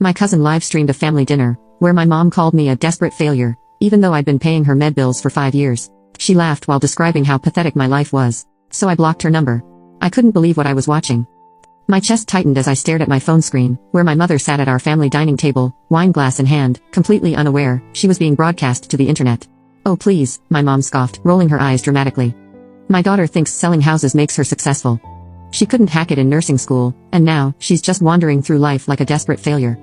My cousin live-streamed a family dinner, where my mom called me a desperate failure, even though I'd been paying her med bills for 5 years. She laughed while describing how pathetic my life was. So I blocked her number. I couldn't believe what I was watching. My chest tightened as I stared at my phone screen, where my mother sat at our family dining table, wine glass in hand, completely unaware she was being broadcast to the internet. "Oh please," my mom scoffed, rolling her eyes dramatically. "My daughter thinks selling houses makes her successful. She couldn't hack it in nursing school, and now, she's just wandering through life like a desperate failure."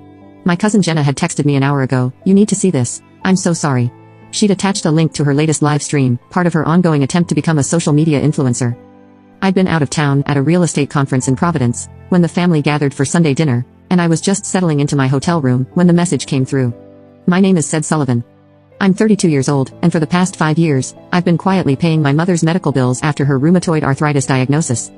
My cousin Jenna had texted me an hour ago, "You need to see this. I'm so sorry." She'd attached a link to her latest live stream, part of her ongoing attempt to become a social media influencer. I'd been out of town at a real estate conference in Providence, when the family gathered for Sunday dinner, and I was just settling into my hotel room when the message came through. "My name is Said Sullivan. I'm 32 years old, and for the past 5 years, I've been quietly paying my mother's medical bills after her rheumatoid arthritis diagnosis.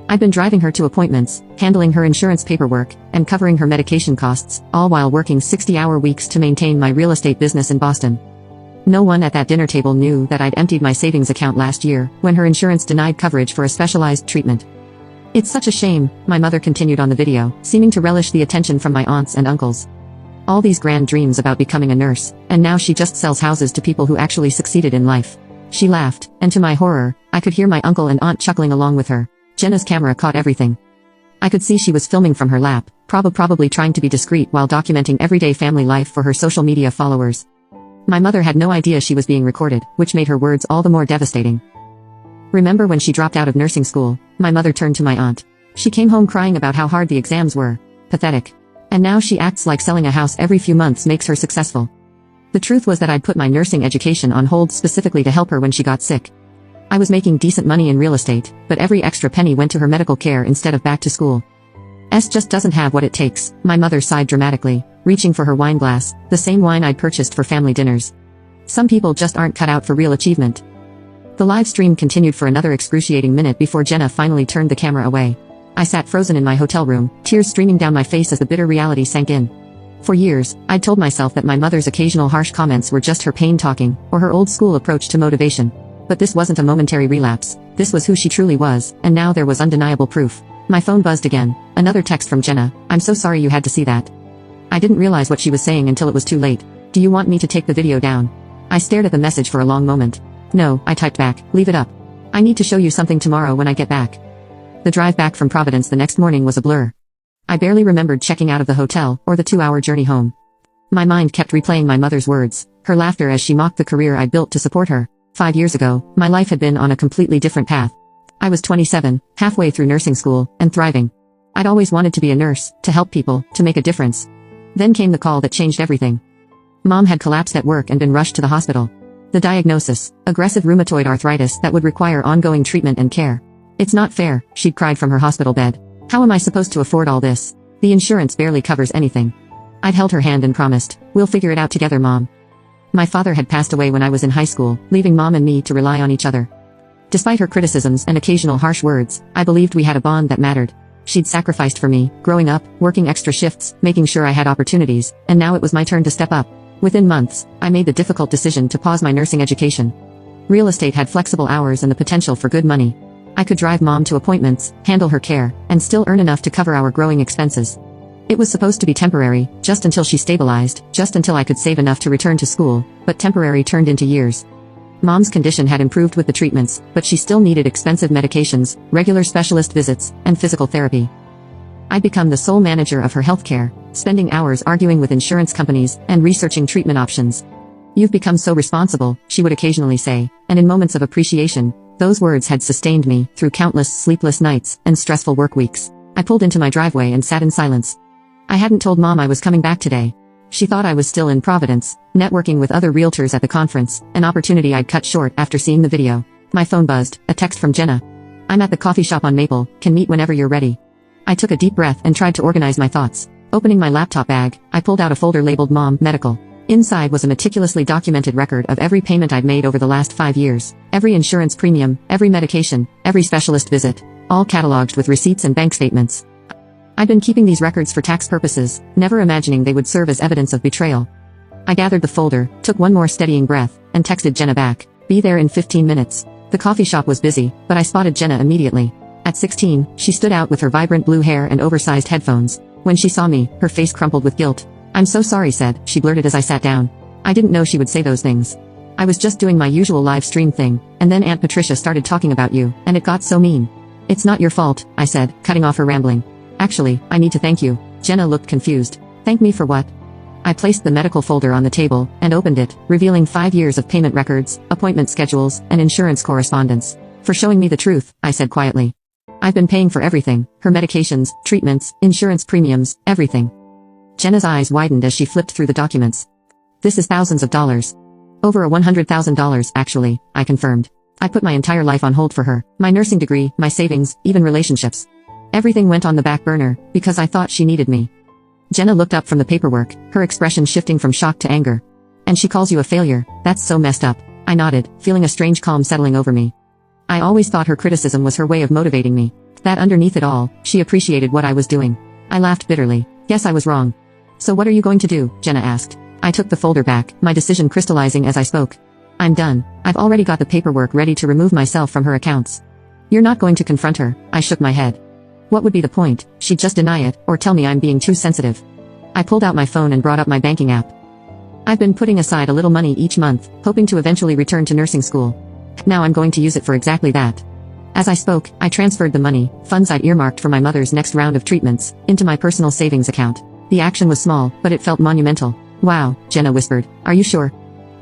I've been driving her to appointments, handling her insurance paperwork, and covering her medication costs, all while working 60-hour weeks to maintain my real estate business in Boston. No one at that dinner table knew that I'd emptied my savings account last year, when her insurance denied coverage for a specialized treatment. It's such a shame," my mother continued on the video, seeming to relish the attention from my aunts and uncles. "All these grand dreams about becoming a nurse, and now she just sells houses to people who actually succeeded in life." She laughed, and to my horror, I could hear my uncle and aunt chuckling along with her. Jenna's camera caught everything. I could see she was filming from her lap, probably trying to be discreet while documenting everyday family life for her social media followers. My mother had no idea she was being recorded, which made her words all the more devastating. "Remember when she dropped out of nursing school?" My mother turned to my aunt. "She came home crying about how hard the exams were. Pathetic. And now she acts like selling a house every few months makes her successful." The truth was that I'd put my nursing education on hold specifically to help her when she got sick. I was making decent money in real estate, but every extra penny went to her medical care instead of back to school. "S just doesn't have what it takes," my mother sighed dramatically, reaching for her wine glass, the same wine I'd purchased for family dinners. "Some people just aren't cut out for real achievement." The live stream continued for another excruciating minute before Jenna finally turned the camera away. I sat frozen in my hotel room, tears streaming down my face as the bitter reality sank in. For years, I'd told myself that my mother's occasional harsh comments were just her pain talking, or her old-school approach to motivation. But this wasn't a momentary relapse, this was who she truly was, and now there was undeniable proof. My phone buzzed again, another text from Jenna. "I'm so sorry you had to see that." I didn't realize what she was saying until it was too late. "Do you want me to take the video down?" I stared at the message for a long moment. "No," I typed back, "leave it up. I need to show you something tomorrow when I get back." The drive back from Providence the next morning was a blur. I barely remembered checking out of the hotel, or the 2-hour journey home. My mind kept replaying my mother's words, her laughter as she mocked the career I'd built to support her. 5 years ago, my life had been on a completely different path. I was 27, halfway through nursing school, and thriving. I'd always wanted to be a nurse, to help people, to make a difference. Then came the call that changed everything. Mom had collapsed at work and been rushed to the hospital. The diagnosis, aggressive rheumatoid arthritis that would require ongoing treatment and care. "It's not fair," she'd cried from her hospital bed. "How am I supposed to afford all this? The insurance barely covers anything." I'd held her hand and promised, "We'll figure it out together, Mom." My father had passed away when I was in high school, leaving Mom and me to rely on each other. Despite her criticisms and occasional harsh words, I believed we had a bond that mattered. She'd sacrificed for me, growing up, working extra shifts, making sure I had opportunities, and now it was my turn to step up. Within months, I made the difficult decision to pause my nursing education. Real estate had flexible hours and the potential for good money. I could drive Mom to appointments, handle her care, and still earn enough to cover our growing expenses. It was supposed to be temporary, just until she stabilized, just until I could save enough to return to school, but temporary turned into years. Mom's condition had improved with the treatments, but she still needed expensive medications, regular specialist visits, and physical therapy. I'd become the sole manager of her healthcare, spending hours arguing with insurance companies and researching treatment options. "You've become so responsible," she would occasionally say, and in moments of appreciation, those words had sustained me through countless sleepless nights and stressful work weeks. I pulled into my driveway and sat in silence. I hadn't told Mom I was coming back today. She thought I was still in Providence, networking with other realtors at the conference, an opportunity I'd cut short after seeing the video. My phone buzzed, a text from Jenna. "I'm at the coffee shop on Maple, can meet whenever you're ready." I took a deep breath and tried to organize my thoughts. Opening my laptop bag, I pulled out a folder labeled Mom Medical. Inside was a meticulously documented record of every payment I'd made over the last 5 years, every insurance premium, every medication, every specialist visit, all cataloged with receipts and bank statements. I'd been keeping these records for tax purposes, never imagining they would serve as evidence of betrayal. I gathered the folder, took one more steadying breath, and texted Jenna back. "Be there in 15 minutes. The coffee shop was busy, but I spotted Jenna immediately. At 16, she stood out with her vibrant blue hair and oversized headphones. When she saw me, her face crumpled with guilt. "I'm so sorry," she blurted as I sat down. I didn't know she would say those things. I was just doing my usual live stream thing, and then Aunt Patricia started talking about you, and it got so mean. "It's not your fault," I said, cutting off her rambling. "Actually, I need to thank you." Jenna looked confused. "Thank me for what?" I placed the medical folder on the table, and opened it, revealing 5 years of payment records, appointment schedules, and insurance correspondence. "For showing me the truth," I said quietly. "I've been paying for everything, her medications, treatments, insurance premiums, everything." Jenna's eyes widened as she flipped through the documents. "This is thousands of dollars." "Over $100,000, actually," I confirmed. I put my entire life on hold for her, my nursing degree, my savings, even relationships. Everything went on the back burner, because I thought she needed me. Jenna looked up from the paperwork, her expression shifting from shock to anger. "And she calls you a failure? That's so messed up." I nodded, feeling a strange calm settling over me. I always thought her criticism was her way of motivating me. That underneath it all, she appreciated what I was doing. I laughed bitterly. Yes, I was wrong. "So what are you going to do?" Jenna asked. I took the folder back, my decision crystallizing as I spoke. "I'm done. I've already got the paperwork ready to remove myself from her accounts." "You're not going to confront her?" I shook my head. What would be the point? She'd just deny it, or tell me I'm being too sensitive. I pulled out my phone and brought up my banking app. I've been putting aside a little money each month, hoping to eventually return to nursing school. Now I'm going to use it for exactly that. As I spoke, I transferred the money, funds I'd earmarked for my mother's next round of treatments, into my personal savings account. The action was small, but it felt monumental. "Wow," Jenna whispered. "Are you sure?"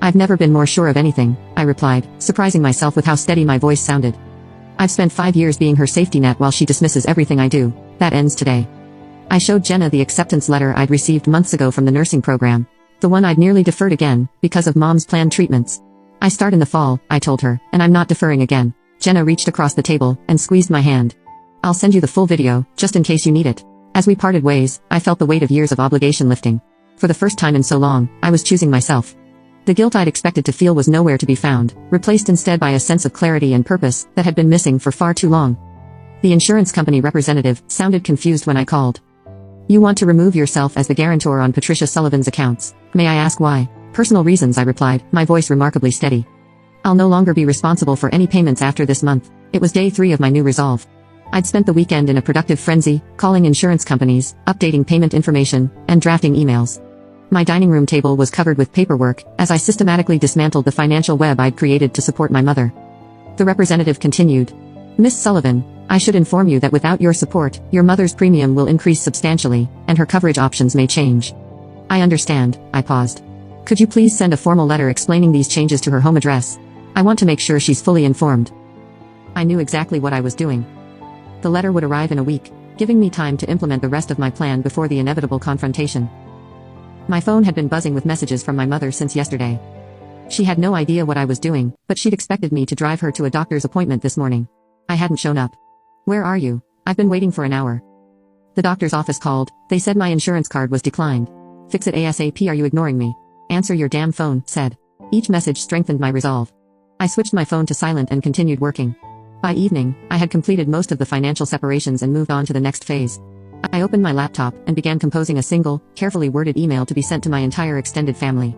"I've never been more sure of anything," I replied, surprising myself with how steady my voice sounded. "I've spent 5 years being her safety net while she dismisses everything I do. That ends today." I showed Jenna the acceptance letter I'd received months ago from the nursing program. The one I'd nearly deferred again, because of Mom's planned treatments. "I start in the fall," I told her, "and I'm not deferring again." Jenna reached across the table, and squeezed my hand. "I'll send you the full video, just in case you need it." As we parted ways, I felt the weight of years of obligation lifting. For the first time in so long, I was choosing myself. The guilt I'd expected to feel was nowhere to be found, replaced instead by a sense of clarity and purpose that had been missing for far too long. The insurance company representative sounded confused when I called. "You want to remove yourself as the guarantor on Patricia Sullivan's accounts. May I ask why?" "Personal reasons," I replied, my voice remarkably steady. "I'll no longer be responsible for any payments after this month." It was day 3 of my new resolve. I'd spent the weekend in a productive frenzy, calling insurance companies, updating payment information, and drafting emails. My dining room table was covered with paperwork, as I systematically dismantled the financial web I'd created to support my mother. The representative continued. "Miss Sullivan, I should inform you that without your support, your mother's premium will increase substantially, and her coverage options may change." "I understand," I paused. "Could you please send a formal letter explaining these changes to her home address? I want to make sure she's fully informed." I knew exactly what I was doing. The letter would arrive in a week, giving me time to implement the rest of my plan before the inevitable confrontation. My phone had been buzzing with messages from my mother since yesterday. She had no idea what I was doing, but she'd expected me to drive her to a doctor's appointment this morning. I hadn't shown up. "Where are you? I've been waiting for an hour." "The doctor's office called. They said my insurance card was declined." "Fix it ASAP. Are you ignoring me?" "Answer your damn phone," said. Each message strengthened my resolve. I switched my phone to silent and continued working. By evening, I had completed most of the financial separations and moved on to the next phase. I opened my laptop and began composing a single, carefully worded email to be sent to my entire extended family.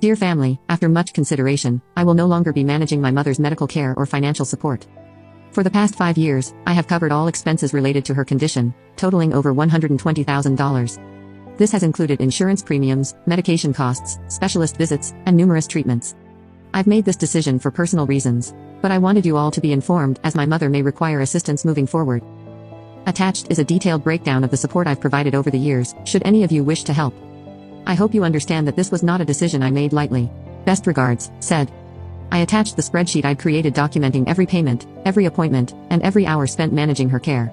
"Dear family, after much consideration, I will no longer be managing my mother's medical care or financial support. For the past 5 years, I have covered all expenses related to her condition, totaling over $120,000. This has included insurance premiums, medication costs, specialist visits, and numerous treatments. I've made this decision for personal reasons, but I wanted you all to be informed as my mother may require assistance moving forward. Attached is a detailed breakdown of the support I've provided over the years, should any of you wish to help. I hope you understand that this was not a decision I made lightly. Best regards," said. I attached the spreadsheet I'd created documenting every payment, every appointment, and every hour spent managing her care.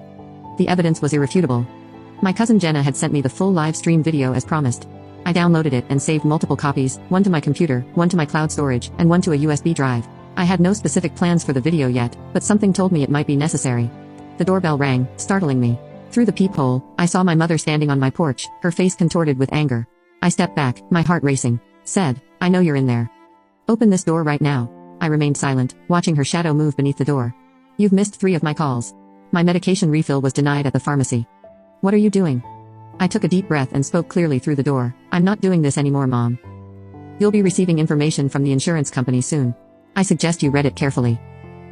The evidence was irrefutable. My cousin Jenna had sent me the full live stream video as promised. I downloaded it and saved multiple copies, one to my computer, one to my cloud storage, and one to a USB drive. I had no specific plans for the video yet, but something told me it might be necessary. The doorbell rang, startling me. Through the peephole, I saw my mother standing on my porch, her face contorted with anger. I stepped back, my heart racing. Said, "I know you're in there. Open this door right now." I remained silent, watching her shadow move beneath the door. "You've missed 3 of my calls. My medication refill was denied at the pharmacy. What are you doing?" I took a deep breath and spoke clearly through the door. "I'm not doing this anymore, Mom. You'll be receiving information from the insurance company soon. I suggest you read it carefully."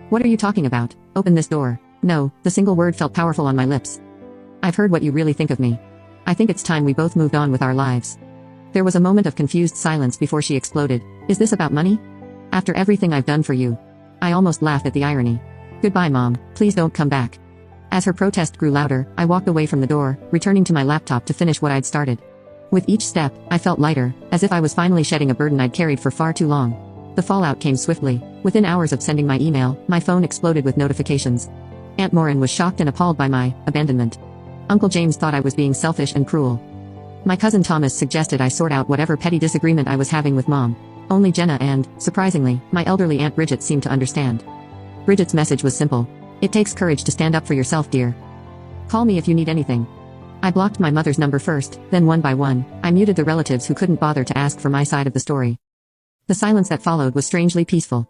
"What are you talking about? Open this door." No, the single word felt powerful on my lips. "I've heard what you really think of me. I think it's time we both moved on with our lives. There was a moment of confused silence before she exploded. Is this about money? After everything I've done for you. I almost laughed at the irony. Goodbye, Mom, please don't come back. As her protest grew louder, I walked away from the door, returning to my laptop to finish what I'd started. With each step, I felt lighter, as if I was finally shedding a burden I'd carried for far too long. The fallout came swiftly. Within hours of sending my email, my phone exploded with notifications. Aunt Maureen was shocked and appalled by my abandonment. Uncle James thought I was being selfish and cruel. My cousin Thomas suggested I sort out whatever petty disagreement I was having with Mom. Only Jenna and, surprisingly, my elderly Aunt Bridget seemed to understand. Bridget's message was simple. It takes courage to stand up for yourself, dear. Call me if you need anything. I blocked my mother's number first, then one by one, I muted the relatives who couldn't bother to ask for my side of the story. The silence that followed was strangely peaceful.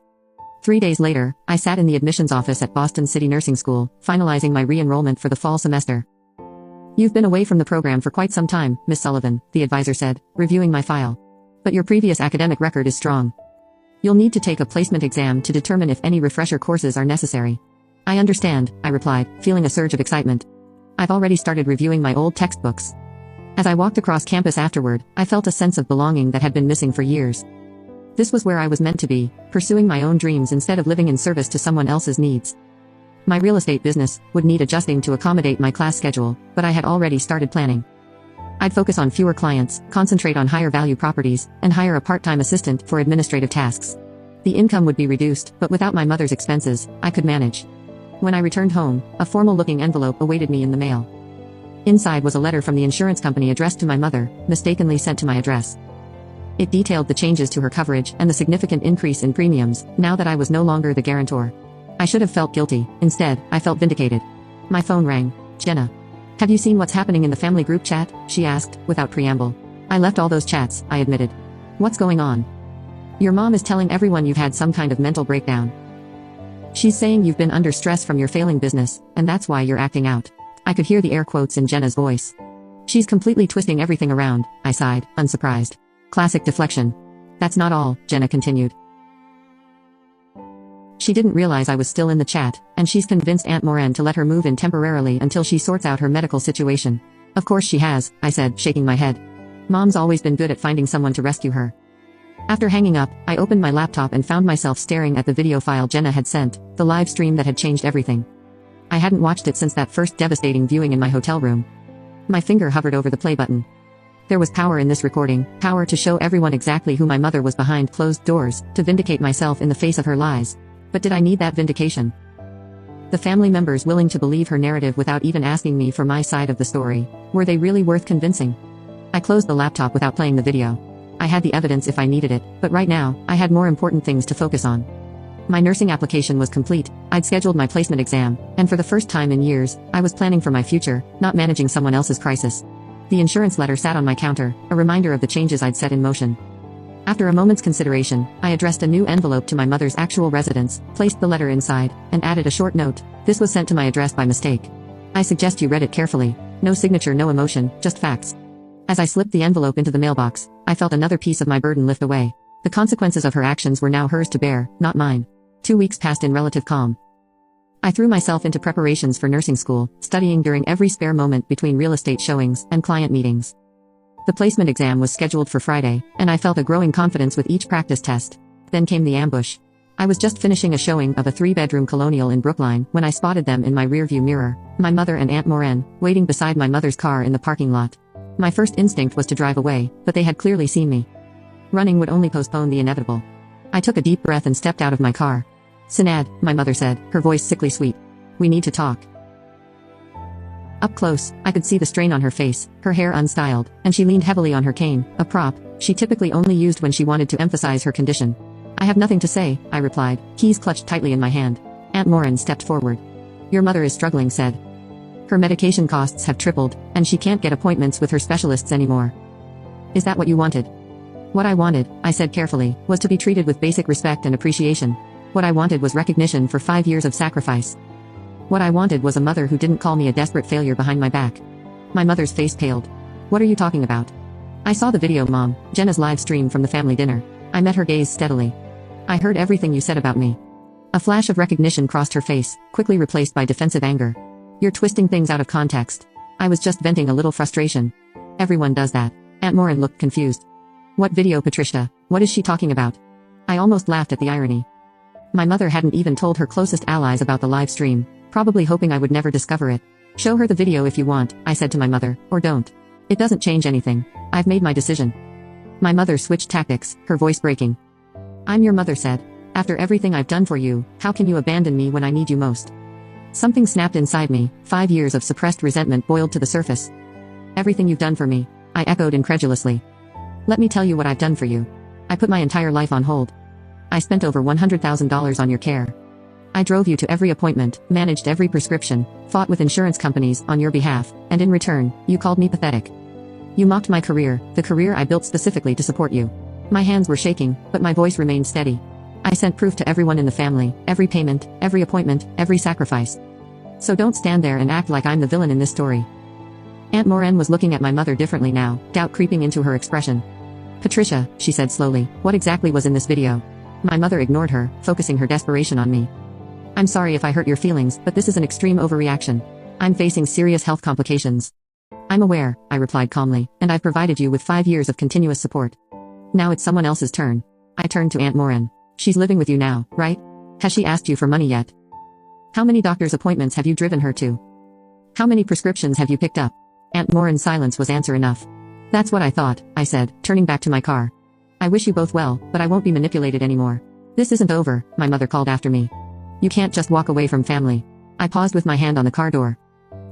3 days later, I sat in the admissions office at Boston City Nursing School, finalizing my re-enrollment for the fall semester. You've been away from the program for quite some time, Miss Sullivan, the advisor said, reviewing my file. But your previous academic record is strong. You'll need to take a placement exam to determine if any refresher courses are necessary. I understand, I replied, feeling a surge of excitement. I've already started reviewing my old textbooks. As I walked across campus afterward, I felt a sense of belonging that had been missing for years. This was where I was meant to be, pursuing my own dreams instead of living in service to someone else's needs. My real estate business would need adjusting to accommodate my class schedule, but I had already started planning. I'd focus on fewer clients, concentrate on higher value properties, and hire a part-time assistant for administrative tasks. The income would be reduced, but without my mother's expenses, I could manage. When I returned home, a formal-looking envelope awaited me in the mail. Inside was a letter from the insurance company addressed to my mother, mistakenly sent to my address. It detailed the changes to her coverage and the significant increase in premiums, now that I was no longer the guarantor. I should have felt guilty. Instead, I felt vindicated. My phone rang. Jenna. Have you seen what's happening in the family group chat? She asked, without preamble. I left all those chats, I admitted. What's going on? Your mom is telling everyone you've had some kind of mental breakdown. She's saying you've been under stress from your failing business, and that's why you're acting out. I could hear the air quotes in Jenna's voice. She's completely twisting everything around, I sighed, unsurprised. Classic deflection. That's not all, Jenna continued. She didn't realize I was still in the chat, and she's convinced Aunt Maureen to let her move in temporarily until she sorts out her medical situation. Of course she has, I said, shaking my head. Mom's always been good at finding someone to rescue her. After hanging up, I opened my laptop and found myself staring at the video file Jenna had sent, the live stream that had changed everything. I hadn't watched it since that first devastating viewing in my hotel room. My finger hovered over the play button. There was power in this recording, power to show everyone exactly who my mother was behind closed doors, to vindicate myself in the face of her lies. But did I need that vindication? The family members willing to believe her narrative without even asking me for my side of the story, were they really worth convincing? I closed the laptop without playing the video. I had the evidence if I needed it, but right now, I had more important things to focus on. My nursing application was complete, I'd scheduled my placement exam, and for the first time in years, I was planning for my future, not managing someone else's crisis. The insurance letter sat on my counter, a reminder of the changes I'd set in motion. After a moment's consideration, I addressed a new envelope to my mother's actual residence, placed the letter inside, and added a short note. This was sent to my address by mistake. I suggest you read it carefully. No signature, no emotion, just facts. As I slipped the envelope into the mailbox, I felt another piece of my burden lift away. The consequences of her actions were now hers to bear, not mine. 2 weeks passed in relative calm. I threw myself into preparations for nursing school, studying during every spare moment between real estate showings and client meetings. The placement exam was scheduled for Friday, and I felt a growing confidence with each practice test. Then came the ambush. I was just finishing a showing of a 3-bedroom colonial in Brookline when I spotted them in my rearview mirror, my mother and Aunt Maureen, waiting beside my mother's car in the parking lot. My first instinct was to drive away, but they had clearly seen me. Running would only postpone the inevitable. I took a deep breath and stepped out of my car. Sinad, my mother said, her voice sickly sweet. We need to talk. Up close, I could see the strain on her face, her hair unstyled, and she leaned heavily on her cane, a prop she typically only used when she wanted to emphasize her condition. I have nothing to say, I replied, keys clutched tightly in my hand. Aunt Maureen stepped forward. Your mother is struggling, said. Her medication costs have tripled, and she can't get appointments with her specialists anymore. Is that what you wanted? What I wanted, I said carefully, was to be treated with basic respect and appreciation. What I wanted was recognition for 5 years of sacrifice. What I wanted was a mother who didn't call me a desperate failure behind my back. My mother's face paled. What are you talking about? I saw the video, Mom, Jenna's live stream from the family dinner. I met her gaze steadily. I heard everything you said about me. A flash of recognition crossed her face, quickly replaced by defensive anger. You're twisting things out of context. I was just venting a little frustration. Everyone does that. Aunt Morin looked confused. What video, Patricia? What is she talking about? I almost laughed at the irony. My mother hadn't even told her closest allies about the live stream, probably hoping I would never discover it. Show her the video if you want, I said to my mother, or don't. It doesn't change anything. I've made my decision. My mother switched tactics, her voice breaking. I'm your mother said. After everything I've done for you, how can you abandon me when I need you most? Something snapped inside me, 5 years of suppressed resentment boiled to the surface. Everything you've done for me, I echoed incredulously. Let me tell you what I've done for you. I put my entire life on hold. I spent over $100,000 on your care. I drove you to every appointment, managed every prescription, fought with insurance companies on your behalf, and in return, you called me pathetic. You mocked my career, the career I built specifically to support you. My hands were shaking, but my voice remained steady. I sent proof to everyone in the family, every payment, every appointment, every sacrifice. So don't stand there and act like I'm the villain in this story. Aunt Morin was looking at my mother differently now, doubt creeping into her expression. Patricia, she said slowly, what exactly was in this video? My mother ignored her, focusing her desperation on me. I'm sorry if I hurt your feelings, but this is an extreme overreaction. I'm facing serious health complications. I'm aware, I replied calmly, and I've provided you with 5 years of continuous support. Now it's someone else's turn. I turned to Aunt Morin. She's living with you now, right? Has she asked you for money yet? How many doctor's appointments have you driven her to? How many prescriptions have you picked up? Aunt Morin's silence was answer enough. That's what I thought, I said, turning back to my car. I wish you both well, but I won't be manipulated anymore. This isn't over, my mother called after me. You can't just walk away from family. I paused with my hand on the car door.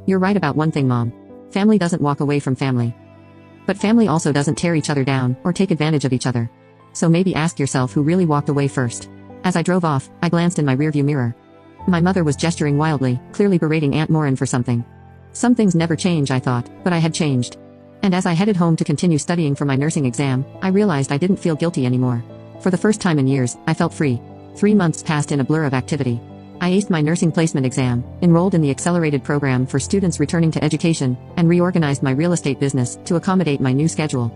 You're right about one thing, Mom. Family doesn't walk away from family. But family also doesn't tear each other down or take advantage of each other. So maybe ask yourself who really walked away first. As I drove off, I glanced in my rearview mirror. My mother was gesturing wildly, clearly berating Aunt Morin for something. Some things never change, I thought, but I had changed. And as I headed home to continue studying for my nursing exam, I realized I didn't feel guilty anymore. For the first time in years, I felt free. 3 months passed in a blur of activity. I aced my nursing placement exam, enrolled in the accelerated program for students returning to education, and reorganized my real estate business to accommodate my new schedule.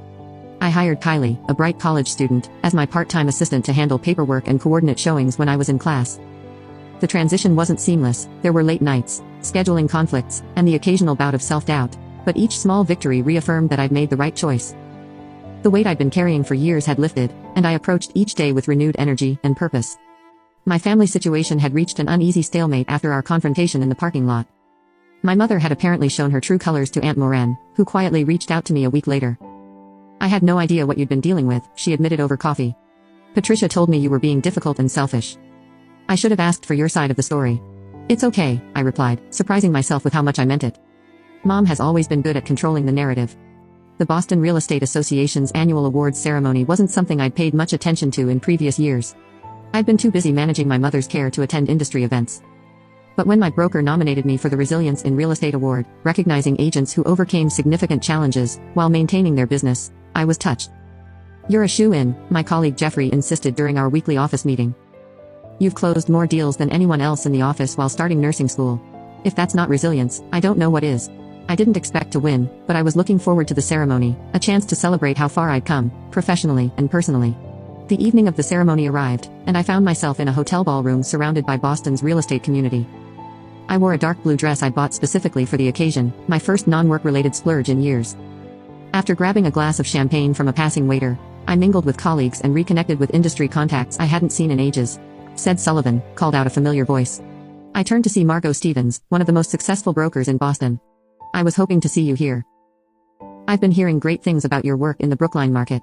I hired Kylie, a bright college student, as my part-time assistant to handle paperwork and coordinate showings when I was in class. The transition wasn't seamless, there were late nights, scheduling conflicts, and the occasional bout of self-doubt, but each small victory reaffirmed that I'd made the right choice. The weight I'd been carrying for years had lifted, and I approached each day with renewed energy and purpose. My family situation had reached an uneasy stalemate after our confrontation in the parking lot. My mother had apparently shown her true colors to Aunt Morin, who quietly reached out to me a week later. I had no idea what you'd been dealing with, she admitted over coffee. Patricia told me you were being difficult and selfish. I should have asked for your side of the story. It's okay, I replied, surprising myself with how much I meant it. Mom has always been good at controlling the narrative. The Boston Real Estate Association's annual awards ceremony wasn't something I'd paid much attention to in previous years. I'd been too busy managing my mother's care to attend industry events. But when my broker nominated me for the Resilience in Real Estate Award, recognizing agents who overcame significant challenges while maintaining their business, I was touched. You're a shoo-in, my colleague Jeffrey insisted during our weekly office meeting. You've closed more deals than anyone else in the office while starting nursing school. If that's not resilience, I don't know what is. I didn't expect to win, but I was looking forward to the ceremony, a chance to celebrate how far I'd come, professionally and personally. The evening of the ceremony arrived, and I found myself in a hotel ballroom surrounded by Boston's real estate community. I wore a dark blue dress I'd bought specifically for the occasion, my first non-work-related splurge in years. After grabbing a glass of champagne from a passing waiter, I mingled with colleagues and reconnected with industry contacts I hadn't seen in ages. Said Sullivan, called out a familiar voice. I turned to see Margot Stevens, one of the most successful brokers in Boston. I was hoping to see you here. I've been hearing great things about your work in the Brookline market.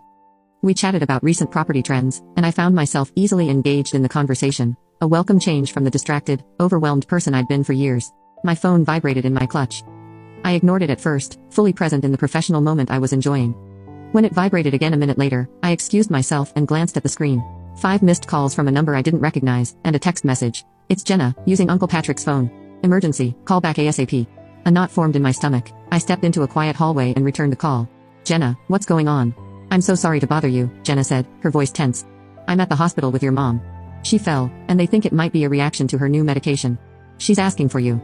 We chatted about recent property trends, and I found myself easily engaged in the conversation, a welcome change from the distracted, overwhelmed person I'd been for years. My phone vibrated in my clutch. I ignored it at first, fully present in the professional moment I was enjoying. When it vibrated again a minute later, I excused myself and glanced at the screen. 5 missed calls from a number I didn't recognize, and a text message. It's Jenna, using Uncle Patrick's phone. Emergency, call back ASAP. A knot formed in my stomach. I stepped into a quiet hallway and returned the call. Jenna, what's going on? I'm so sorry to bother you, Jenna said, her voice tense. I'm at the hospital with your mom. She fell, and they think it might be a reaction to her new medication. She's asking for you.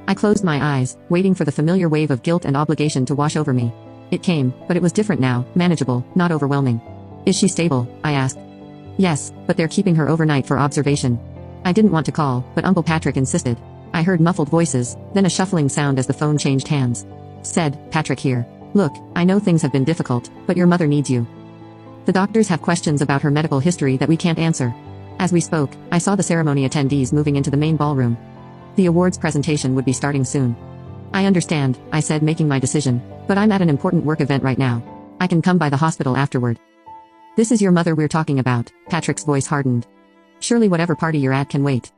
I closed my eyes, waiting for the familiar wave of guilt and obligation to wash over me. It came, but it was different now, manageable, not overwhelming. Is she stable? I asked. Yes, but they're keeping her overnight for observation. I didn't want to call, but Uncle Patrick insisted. I heard muffled voices, then a shuffling sound as the phone changed hands. Said, Patrick here. Look, I know things have been difficult, but your mother needs you. The doctors have questions about her medical history that we can't answer. As we spoke, I saw the ceremony attendees moving into the main ballroom. The awards presentation would be starting soon. I understand, I said, making my decision, but I'm at an important work event right now. I can come by the hospital afterward. This is your mother we're talking about. Patrick's voice hardened. Surely whatever party you're at can wait.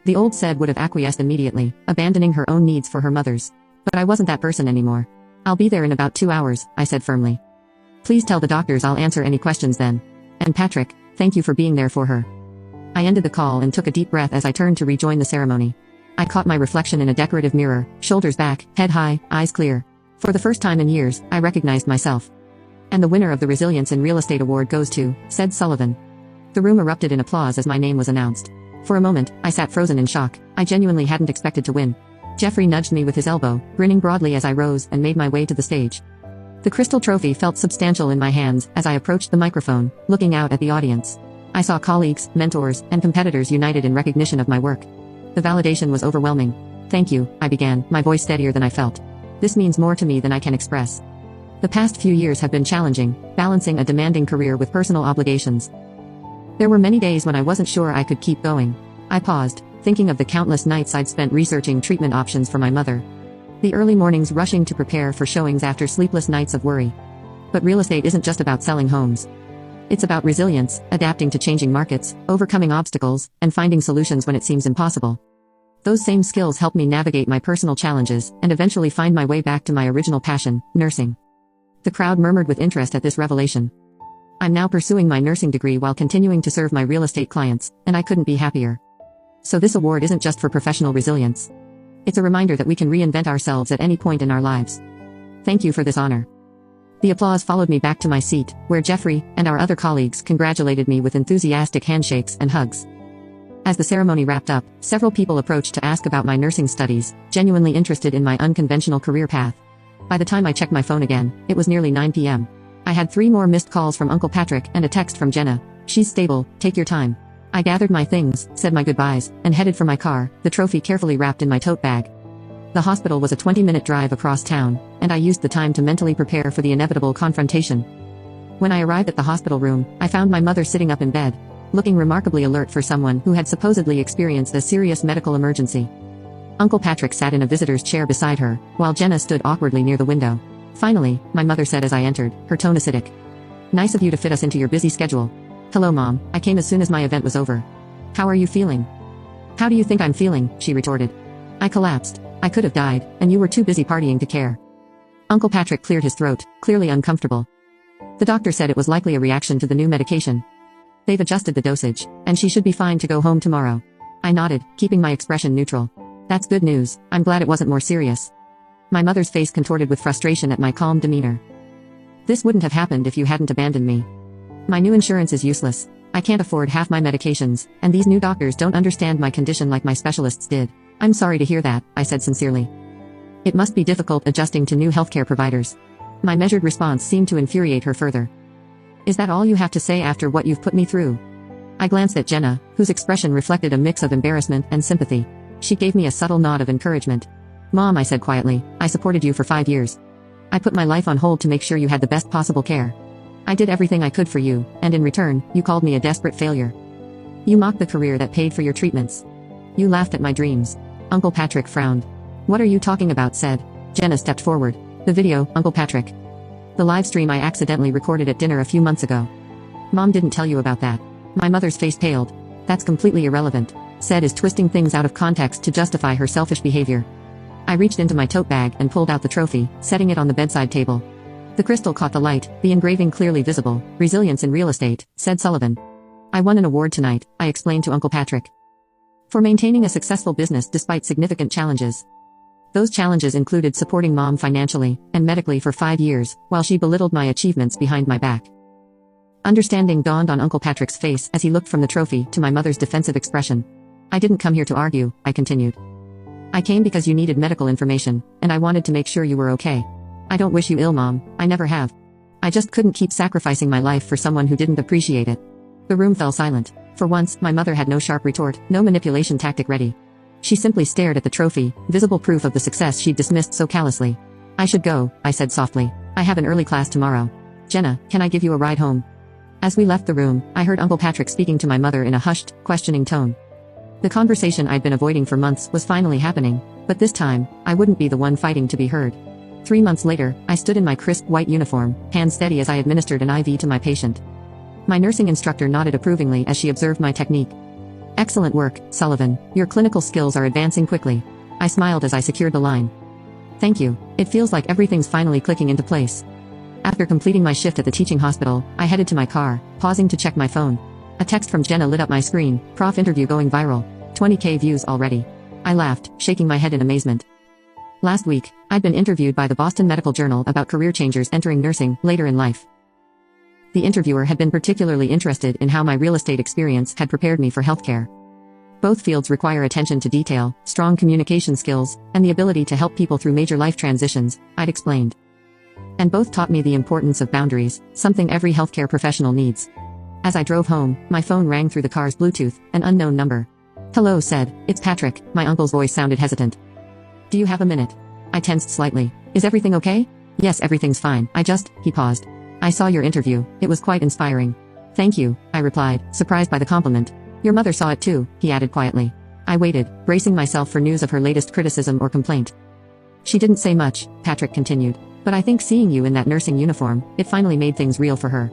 The old said would have acquiesced immediately, abandoning her own needs for her mother's. But I wasn't that person anymore. I'll be there in about 2 hours, I said firmly. Please tell the doctors I'll answer any questions then. And Patrick, thank you for being there for her. I ended the call and took a deep breath as I turned to rejoin the ceremony. I caught my reflection in a decorative mirror, shoulders back, head high, eyes clear. For the first time in years, I recognized myself. And the winner of the Resilience in Real Estate Award goes to, said Sullivan. The room erupted in applause as my name was announced. For a moment, I sat frozen in shock. I genuinely hadn't expected to win. Jeffrey nudged me with his elbow, grinning broadly as I rose and made my way to the stage. The crystal trophy felt substantial in my hands as I approached the microphone, looking out at the audience. I saw colleagues, mentors, and competitors united in recognition of my work. The validation was overwhelming. Thank you, I began, my voice steadier than I felt. This means more to me than I can express. The past few years have been challenging, balancing a demanding career with personal obligations. There were many days when I wasn't sure I could keep going. I paused, thinking of the countless nights I'd spent researching treatment options for my mother. The early mornings rushing to prepare for showings after sleepless nights of worry. But real estate isn't just about selling homes. It's about resilience, adapting to changing markets, overcoming obstacles, and finding solutions when it seems impossible. Those same skills helped me navigate my personal challenges and eventually find my way back to my original passion, nursing. The crowd murmured with interest at this revelation. I'm now pursuing my nursing degree while continuing to serve my real estate clients, and I couldn't be happier. So this award isn't just for professional resilience. It's a reminder that we can reinvent ourselves at any point in our lives. Thank you for this honor. The applause followed me back to my seat, where Jeffrey and our other colleagues congratulated me with enthusiastic handshakes and hugs. As the ceremony wrapped up, several people approached to ask about my nursing studies, genuinely interested in my unconventional career path. By the time I checked my phone again, it was nearly 9 p.m. I had 3 more missed calls from Uncle Patrick and a text from Jenna. She's stable, take your time. I gathered my things, said my goodbyes, and headed for my car, the trophy carefully wrapped in my tote bag. The hospital was a 20-minute drive across town, and I used the time to mentally prepare for the inevitable confrontation. When I arrived at the hospital room, I found my mother sitting up in bed, looking remarkably alert for someone who had supposedly experienced a serious medical emergency. Uncle Patrick sat in a visitor's chair beside her, while Jenna stood awkwardly near the window. Finally, my mother said as I entered, her tone acidic. Nice of you to fit us into your busy schedule. Hello, Mom, I came as soon as my event was over. How are you feeling? How do you think I'm feeling? She retorted. I collapsed. I could have died, and you were too busy partying to care. Uncle Patrick cleared his throat, clearly uncomfortable. The doctor said it was likely a reaction to the new medication. They've adjusted the dosage, and she should be fine to go home tomorrow. I nodded, keeping my expression neutral. That's good news, I'm glad it wasn't more serious. My mother's face contorted with frustration at my calm demeanor. This wouldn't have happened if you hadn't abandoned me. My new insurance is useless. I can't afford half my medications, and these new doctors don't understand my condition like my specialists did. I'm sorry to hear that, I said sincerely. It must be difficult adjusting to new healthcare providers. My measured response seemed to infuriate her further. Is that all you have to say after what you've put me through? I glanced at Jenna, whose expression reflected a mix of embarrassment and sympathy. She gave me a subtle nod of encouragement. Mom, I said quietly, I supported you for 5 years. I put my life on hold to make sure you had the best possible care. I did everything I could for you, and in return, you called me a desperate failure. You mocked the career that paid for your treatments. You laughed at my dreams. Uncle Patrick frowned. What are you talking about? Said. Jenna stepped forward. The video, Uncle Patrick. The live stream I accidentally recorded at dinner a few months ago. Mom didn't tell you about that. My mother's face paled. That's completely irrelevant. Said is twisting things out of context to justify her selfish behavior. I reached into my tote bag and pulled out the trophy, setting it on the bedside table. The crystal caught the light, the engraving clearly visible. Resilience in Real Estate, said Sullivan. I won an award tonight, I explained to Uncle Patrick. For maintaining a successful business despite significant challenges. Those challenges included supporting Mom financially and medically for 5 years, while she belittled my achievements behind my back. Understanding dawned on Uncle Patrick's face as he looked from the trophy to my mother's defensive expression. I didn't come here to argue, I continued. I came because you needed medical information, and I wanted to make sure you were okay. I don't wish you ill, Mom, I never have. I just couldn't keep sacrificing my life for someone who didn't appreciate it. The room fell silent. For once, my mother had no sharp retort, no manipulation tactic ready. She simply stared at the trophy, visible proof of the success she'd dismissed so callously. I should go, I said softly. I have an early class tomorrow. Jenna, can I give you a ride home? As we left the room, I heard Uncle Patrick speaking to my mother in a hushed, questioning tone. The conversation I'd been avoiding for months was finally happening, but this time, I wouldn't be the one fighting to be heard. 3 months later, I stood in my crisp white uniform, hands steady as I administered an IV to my patient. My nursing instructor nodded approvingly as she observed my technique. Excellent work, Sullivan. Your clinical skills are advancing quickly. I smiled as I secured the line. Thank you. It feels like everything's finally clicking into place. After completing my shift at the teaching hospital, I headed to my car, pausing to check my phone. A text from Jenna lit up my screen. Prof interview going viral. 20K views already. I laughed, shaking my head in amazement. Last week, I'd been interviewed by the Boston Medical Journal about career changers entering nursing later in life. The interviewer had been particularly interested in how my real estate experience had prepared me for healthcare. Both fields require attention to detail, strong communication skills, and the ability to help people through major life transitions, I'd explained. And both taught me the importance of boundaries, something every healthcare professional needs. As I drove home, my phone rang through the car's Bluetooth, an unknown number. Hello, said, it's Patrick. My uncle's voice sounded hesitant. Do you have a minute? I tensed slightly. Is everything okay? Yes, everything's fine. He paused. I saw your interview. It was quite inspiring. Thank you, I replied, surprised by the compliment. Your mother saw it too, he added quietly. I waited, bracing myself for news of her latest criticism or complaint. She didn't say much, Patrick continued, but I think seeing you in that nursing uniform, it finally made things real for her.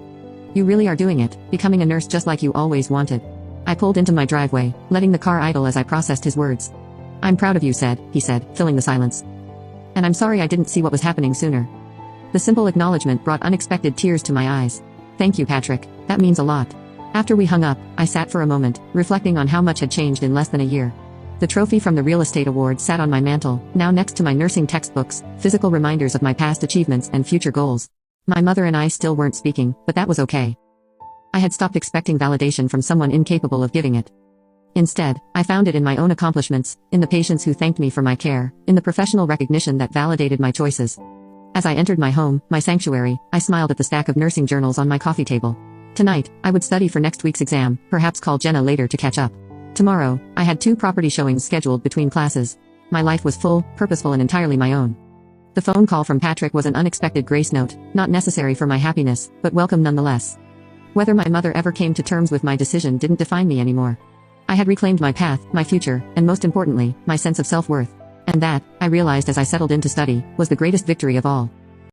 You really are doing it, becoming a nurse just like you always wanted. I pulled into my driveway, letting the car idle as I processed his words. I'm proud of you, he said, filling the silence. And I'm sorry I didn't see what was happening sooner. The simple acknowledgement brought unexpected tears to my eyes. Thank you, Patrick. That means a lot. After we hung up, I sat for a moment, reflecting on how much had changed in less than a year. The trophy from the real estate award sat on my mantle, now next to my nursing textbooks, physical reminders of my past achievements and future goals. My mother and I still weren't speaking, but that was okay. I had stopped expecting validation from someone incapable of giving it. Instead, I found it in my own accomplishments, in the patients who thanked me for my care, in the professional recognition that validated my choices. As I entered my home, my sanctuary, I smiled at the stack of nursing journals on my coffee table. Tonight, I would study for next week's exam, perhaps call Jenna later to catch up. Tomorrow, I had 2 property showings scheduled between classes. My life was full, purposeful and entirely my own. The phone call from Patrick was an unexpected grace note, not necessary for my happiness, but welcome nonetheless. Whether my mother ever came to terms with my decision didn't define me anymore. I had reclaimed my path, my future, and most importantly, my sense of self-worth. And that, I realized as I settled in to study, was the greatest victory of all.